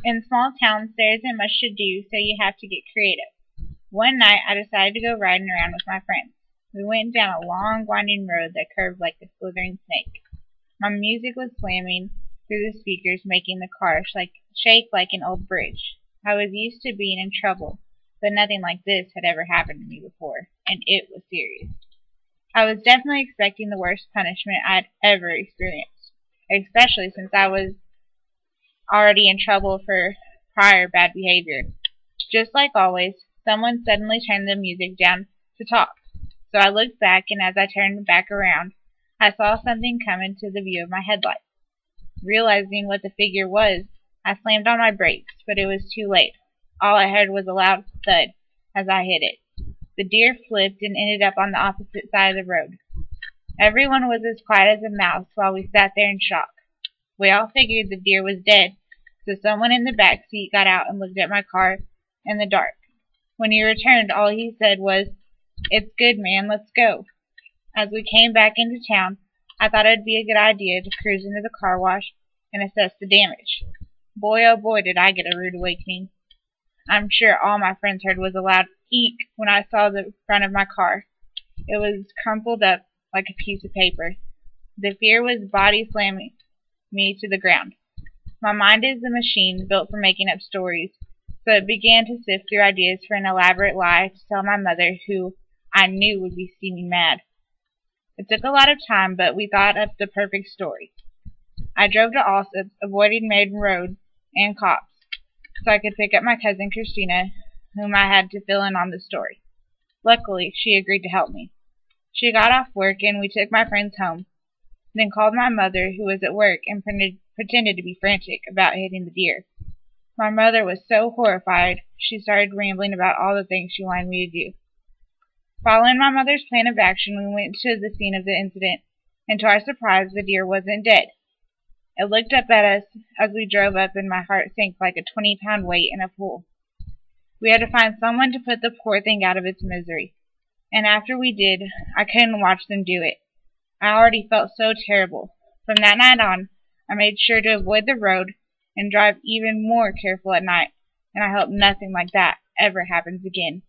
In small towns, there isn't much to do, so you have to get creative. One night, I decided to go riding around with my friends. We went down a long, winding road that curved like a slithering snake. My music was slamming through the speakers, making the car shake like an old bridge. I was used to being in trouble, but nothing like this had ever happened to me before, and it was serious. I was definitely expecting the worst punishment I'd ever experienced, especially since I was already in trouble for prior bad behavior. Just like always, someone suddenly turned the music down to talk. So I looked back, and as I turned back around, I saw something come into the view of my headlights. Realizing what the figure was, I slammed on my brakes, but it was too late. All I heard was a loud thud as I hit it. The deer flipped and ended up on the opposite side of the road. Everyone was as quiet as a mouse while we sat there in shock. We all figured the deer was dead, so someone in the back seat got out and looked at my car in the dark. When he returned, all he said was, "It's good, man, let's go." As we came back into town, I thought it would be a good idea to cruise into the car wash and assess the damage. Boy, oh boy, did I get a rude awakening. I'm sure all my friends heard was a loud eek when I saw the front of my car. It was crumpled up like a piece of paper. The fear was body slamming me to the ground. My mind is a machine built for making up stories, so it began to sift through ideas for an elaborate lie to tell my mother, who I knew would be steaming mad. It took a lot of time, but we thought up the perfect story. I drove to Allsup's, avoiding main roads and cops, so I could pick up my cousin Christina, whom I had to fill in on the story. Luckily, she agreed to help me. She got off work, and we took my friends home, then called my mother, who was at work, and pretended to be frantic about hitting the deer. My mother was so horrified, she started rambling about all the things she wanted me to do. Following my mother's plan of action, we went to the scene of the incident, and to our surprise, the deer wasn't dead. It looked up at us as we drove up, and my heart sank like a 20-pound weight in a pool. We had to find someone to put the poor thing out of its misery, and after we did, I couldn't watch them do it. I already felt so terrible. From that night on, I made sure to avoid the road and drive even more careful at night, and I hope nothing like that ever happens again.